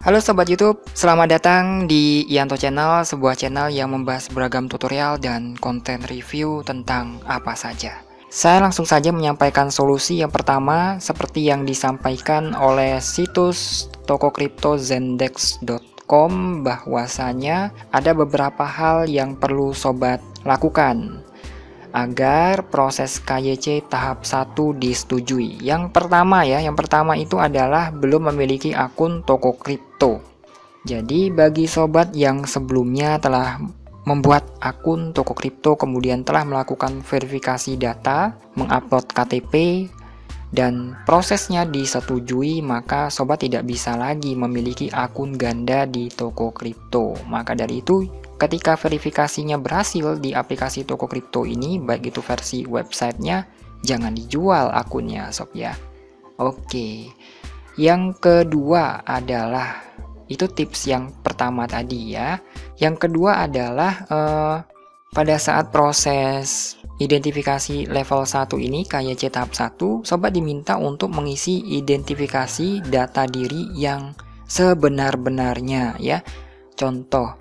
Halo Sobat YouTube, selamat datang di Yanto Channel, sebuah channel yang membahas beragam tutorial dan konten review tentang apa saja. Saya langsung saja menyampaikan solusi yang pertama, seperti yang disampaikan oleh situs toko kripto zendex.com, bahwasanya ada beberapa hal yang perlu Sobat lakukan agar proses KYC tahap 1 disetujui. Yang pertama itu adalah belum memiliki akun toko kripto. Jadi bagi sobat yang sebelumnya telah membuat akun toko kripto kemudian telah melakukan verifikasi data, mengupload KTP dan prosesnya disetujui, maka sobat tidak bisa lagi memiliki akun ganda di toko kripto. Maka dari itu, ketika verifikasinya berhasil di aplikasi toko kripto ini, baik itu versi websitenya, jangan dijual akunnya sob ya. Oke, yang kedua adalah, itu tips yang pertama tadi ya. Yang kedua adalah pada saat proses identifikasi level 1 ini, KYC tahap 1, sobat diminta untuk mengisi identifikasi data diri yang sebenar-benarnya ya. Contoh,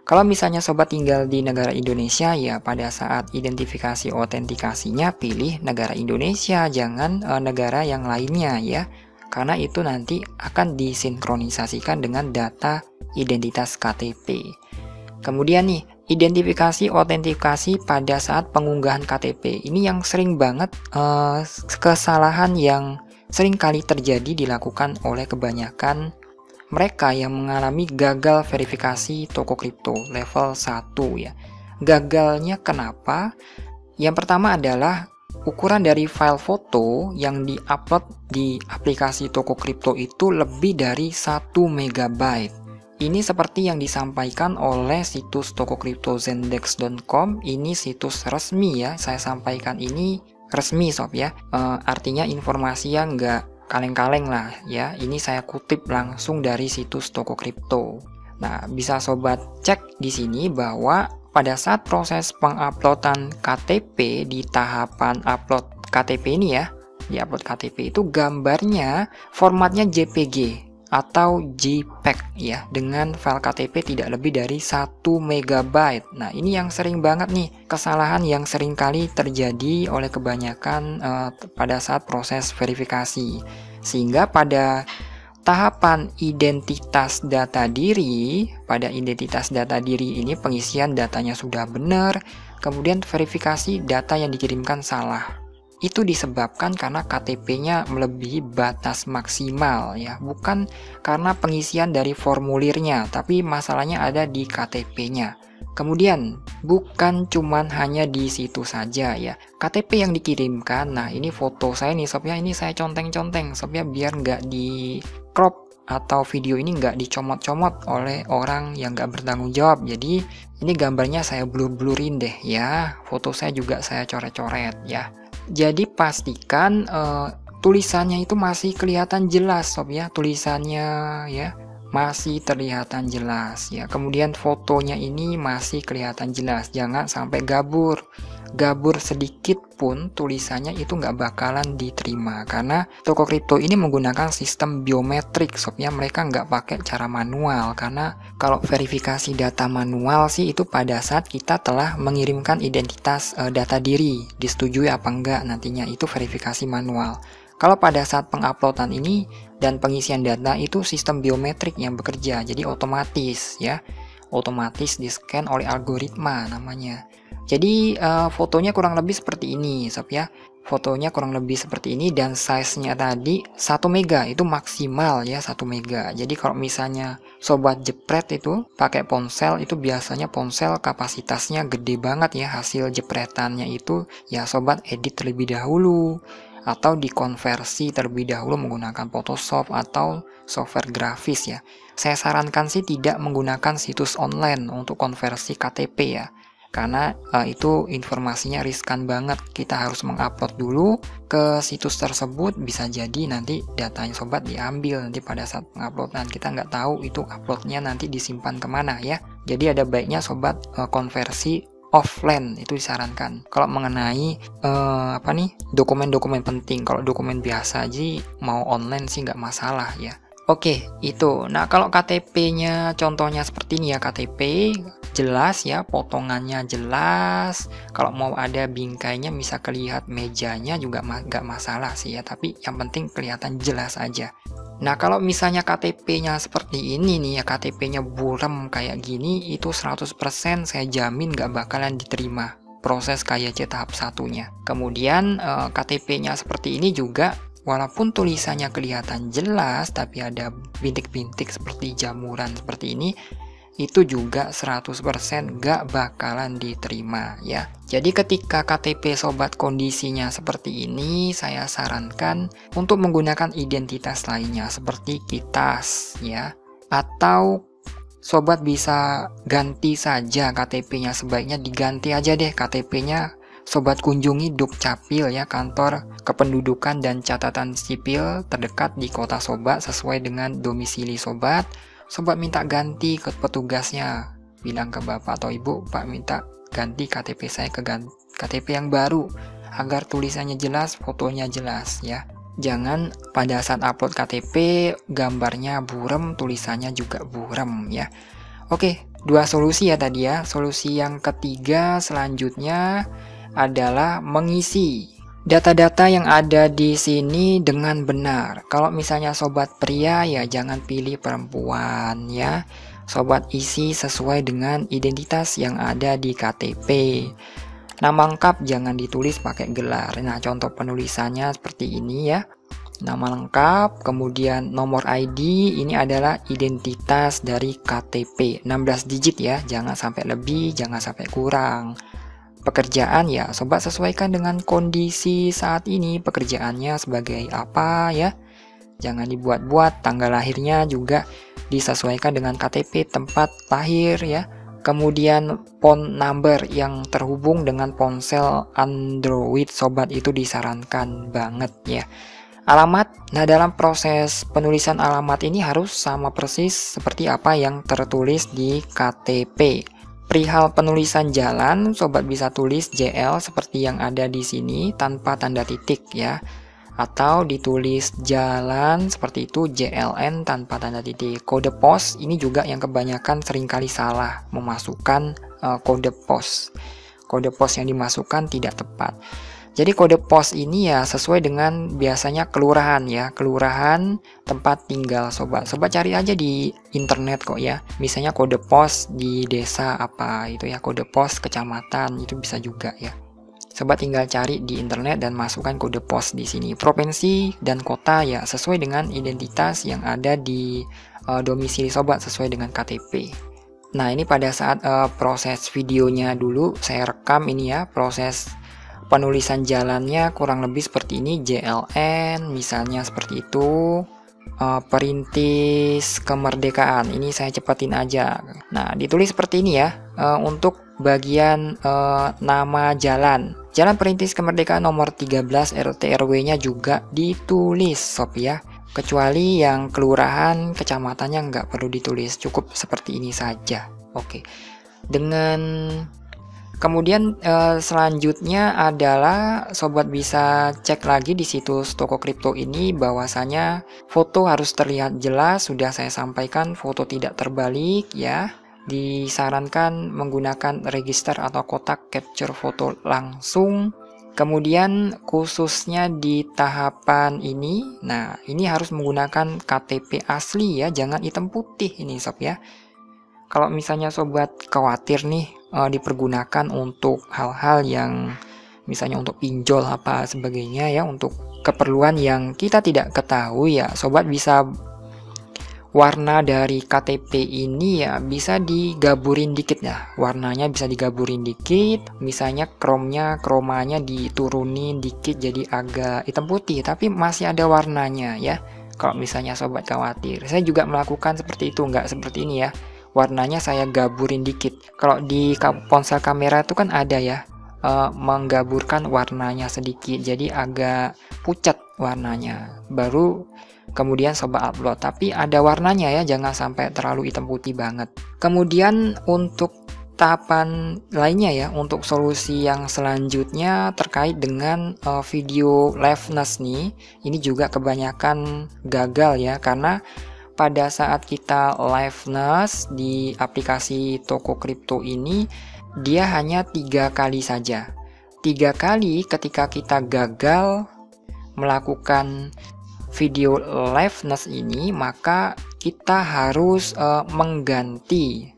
kalau misalnya sobat tinggal di negara Indonesia, ya pada saat identifikasi autentikasinya pilih negara Indonesia, jangan negara yang lainnya ya. Karena itu nanti akan disinkronisasikan dengan data identitas KTP. Kemudian nih, identifikasi autentikasi pada saat pengunggahan KTP. Ini yang sering banget kesalahan yang sering kali terjadi dilakukan oleh kebanyakan mereka yang mengalami gagal verifikasi toko kripto level 1 ya. Gagalnya kenapa? Yang pertama adalah ukuran dari file foto yang diupload di aplikasi toko kripto itu lebih dari 1 MB. Ini seperti yang disampaikan oleh situs toko kripto zendex.com. Ini situs resmi ya, saya sampaikan ini resmi sob ya. Artinya informasi yang enggak kaleng-kaleng lah ya. Ini saya kutip langsung dari situs toko kripto. Nah, bisa sobat cek di sini bahwa pada saat proses penguploadan KTP di tahapan upload KTP ini ya, di upload KTP itu gambarnya formatnya JPG atau JPEG ya, dengan file KTP tidak lebih dari 1 MB. Nah, ini yang sering banget nih, kesalahan yang sering kali terjadi oleh kebanyakan pada saat proses verifikasi. Sehingga pada tahapan identitas data diri, pada identitas data diri ini pengisian datanya sudah benar, kemudian verifikasi data yang dikirimkan salah. Itu disebabkan karena KTP-nya melebihi batas maksimal ya, bukan karena pengisian dari formulirnya, tapi masalahnya ada di KTP-nya. Kemudian bukan cuman hanya di situ saja ya, KTP yang dikirimkan. Nah, ini foto saya nih sob ya, ini saya conteng-conteng sob ya, biar nggak di crop atau video ini nggak dicomot-comot oleh orang yang nggak bertanggung jawab. Jadi ini gambarnya saya blur-blurin deh ya, foto saya juga saya coret-coret ya. Jadi pastikan tulisannya itu masih kelihatan jelas sob ya, tulisannya ya masih terlihatan jelas ya. Kemudian fotonya ini masih kelihatan jelas, jangan sampai gabur sedikit pun tulisannya itu nggak bakalan diterima, karena toko kripto ini menggunakan sistem biometrik sob ya, mereka nggak pakai cara manual. Karena kalau verifikasi data manual sih itu pada saat kita telah mengirimkan identitas data diri, disetujui apa enggak nantinya, itu verifikasi manual. Kalau pada saat penguploadan ini dan pengisian data itu sistem biometrik yang bekerja, jadi otomatis ya, otomatis di-scan oleh algoritma namanya. Jadi fotonya kurang lebih seperti ini sob ya, fotonya kurang lebih seperti ini, dan size-nya tadi 1 mega itu maksimal ya, 1 mega. Jadi kalau misalnya sobat jepret itu pakai ponsel, itu biasanya ponsel kapasitasnya gede banget ya, hasil jepretannya itu ya sobat edit terlebih dahulu atau dikonversi terlebih dahulu menggunakan Photoshop atau software grafis ya. Saya sarankan sih tidak menggunakan situs online untuk konversi KTP ya, karena itu informasinya riskan banget. Kita harus mengupload dulu ke situs tersebut, bisa jadi nanti datanya sobat diambil nanti pada saat penguploadan, kita nggak tahu itu uploadnya nanti disimpan kemana ya. Jadi ada baiknya sobat konversi offline, itu disarankan. Kalau mengenai dokumen-dokumen penting, kalau dokumen biasa aja mau online sih nggak masalah ya. Oke, itu. Nah, kalau KTP-nya contohnya seperti ini ya, KTP jelas ya, potongannya jelas. Kalau mau ada bingkainya bisa kelihatan mejanya juga nggak masalah sih ya, tapi yang penting kelihatan jelas aja. Nah, kalau misalnya KTP-nya seperti ini nih ya, KTP-nya buram kayak gini, itu 100% saya jamin nggak bakalan diterima proses KYC tahap satunya. Kemudian KTP-nya seperti ini juga, walaupun tulisannya kelihatan jelas, tapi ada bintik-bintik seperti jamuran seperti ini, itu juga 100% nggak bakalan diterima ya. Jadi ketika KTP sobat kondisinya seperti ini, saya sarankan untuk menggunakan identitas lainnya seperti KITAS ya. Atau sobat bisa ganti saja KTP-nya, sebaiknya diganti aja deh KTP-nya. Sobat kunjungi Dukcapil ya, kantor kependudukan dan catatan sipil terdekat di kota sobat sesuai dengan domisili sobat. Sobat minta ganti ke petugasnya, bilang ke bapak atau ibu, Pak minta ganti KTP saya ke KTP yang baru agar tulisannya jelas, fotonya jelas ya. Jangan pada saat upload KTP gambarnya buram, tulisannya juga buram ya. Oke, dua solusi ya tadi ya. Solusi yang ketiga selanjutnya adalah mengisi data-data yang ada di sini dengan benar. Kalau misalnya sobat pria ya jangan pilih perempuan ya. Sobat isi sesuai dengan identitas yang ada di KTP. Nama lengkap jangan ditulis pakai gelar. Nah, contoh penulisannya seperti ini ya. Nama lengkap, kemudian nomor ID, ini adalah identitas dari KTP. 16 digit ya, jangan sampai lebih, jangan sampai kurang. Pekerjaan ya, sobat sesuaikan dengan kondisi saat ini, pekerjaannya sebagai apa ya. Jangan dibuat-buat, tanggal lahirnya juga disesuaikan dengan KTP tempat lahir ya. Kemudian phone number yang terhubung dengan ponsel Android sobat itu disarankan banget ya. Alamat, nah dalam proses penulisan alamat ini harus sama persis seperti apa yang tertulis di KTP. Perihal penulisan jalan, sobat bisa tulis JL seperti yang ada di sini tanpa tanda titik ya. Atau ditulis jalan seperti itu JLN tanpa tanda titik. Kode pos ini juga yang kebanyakan seringkali salah memasukkan kode pos. Kode pos yang dimasukkan tidak tepat. Jadi kode pos ini ya sesuai dengan biasanya kelurahan ya, kelurahan tempat tinggal sobat. Sobat cari aja di internet kok ya. Misalnya kode pos di desa apa itu ya, kode pos kecamatan itu bisa juga ya. Sobat tinggal cari di internet dan masukkan kode pos di sini. Provinsi dan kota ya sesuai dengan identitas yang ada di domisili sobat sesuai dengan KTP. Nah, ini pada saat proses videonya dulu saya rekam ini ya, proses penulisan jalannya kurang lebih seperti ini, JLN misalnya seperti itu. Perintis kemerdekaan ini saya cepatin aja. Nah, ditulis seperti ini ya. Untuk bagian nama jalan perintis kemerdekaan nomor 13 RT RW-nya juga ditulis sob ya. Kecuali yang kelurahan kecamatannya nggak perlu ditulis, cukup seperti ini saja. Oke. Kemudian selanjutnya adalah sobat bisa cek lagi di situs toko kripto ini bahwasanya foto harus terlihat jelas. Sudah saya sampaikan foto tidak terbalik ya. Disarankan menggunakan register atau kotak capture foto langsung. Kemudian khususnya di tahapan ini, nah ini harus menggunakan KTP asli ya, jangan hitam putih ini sob ya. Kalau misalnya sobat khawatir nih dipergunakan untuk hal-hal yang misalnya untuk pinjol apa sebagainya ya, untuk keperluan yang kita tidak ketahui ya, sobat bisa warna dari KTP ini ya bisa digaburin dikit ya, warnanya bisa digaburin dikit, misalnya kromanya diturunin dikit jadi agak hitam putih tapi masih ada warnanya ya. Kalau misalnya sobat khawatir, saya juga melakukan seperti itu, nggak seperti ini ya, warnanya saya gaburin dikit. Kalau di ponsel kamera itu kan ada ya menggaburkan warnanya sedikit jadi agak pucat warnanya, baru kemudian sobat upload, tapi ada warnanya ya, jangan sampai terlalu hitam putih banget. Kemudian untuk tahapan lainnya ya, untuk solusi yang selanjutnya terkait dengan video liveness nih, ini juga kebanyakan gagal ya, karena pada saat kita liveness di aplikasi toko kripto ini, dia hanya 3 kali saja. 3 kali ketika kita gagal melakukan video liveness ini, maka kita harus mengganti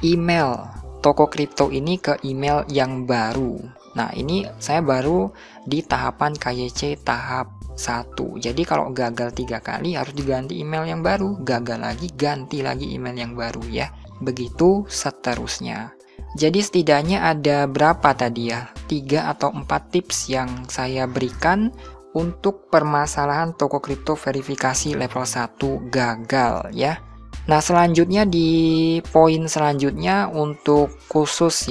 email toko kripto ini ke email yang baru. Nah, ini saya baru di tahapan KYC tahap 1. Jadi kalau gagal 3 kali harus diganti email yang baru, gagal lagi ganti lagi email yang baru ya. Begitu seterusnya. Jadi setidaknya ada berapa tadi ya? 3 atau 4 tips yang saya berikan untuk permasalahan toko kripto verifikasi level 1 gagal ya. Nah, selanjutnya di poin selanjutnya untuk khusus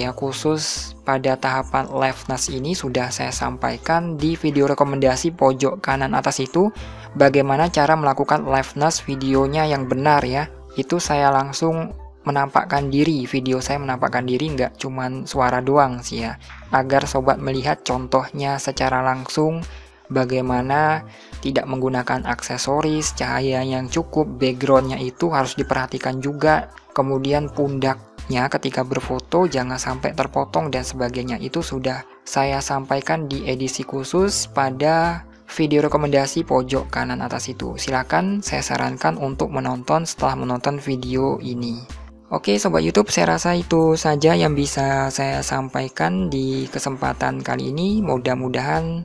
pada tahapan liveness ini sudah saya sampaikan di video rekomendasi pojok kanan atas itu, bagaimana cara melakukan liveness videonya yang benar ya. Itu saya langsung menampakkan diri, video saya menampakkan diri, nggak cuman suara doang sih ya, agar sobat melihat contohnya secara langsung bagaimana tidak menggunakan aksesoris, cahaya yang cukup, backgroundnya itu harus diperhatikan juga, kemudian pundaknya ketika berfoto jangan sampai terpotong dan sebagainya. Itu sudah saya sampaikan di edisi khusus pada video rekomendasi pojok kanan atas itu. Silakan, saya sarankan untuk menonton setelah menonton video ini. Oke Sobat YouTube, saya rasa itu saja yang bisa saya sampaikan di kesempatan kali ini. Mudah-mudahan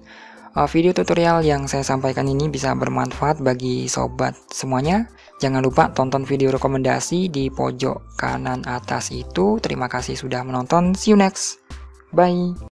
video tutorial yang saya sampaikan ini bisa bermanfaat bagi sobat semuanya. Jangan lupa tonton video rekomendasi di pojok kanan atas itu. Terima kasih sudah menonton. See you next. Bye.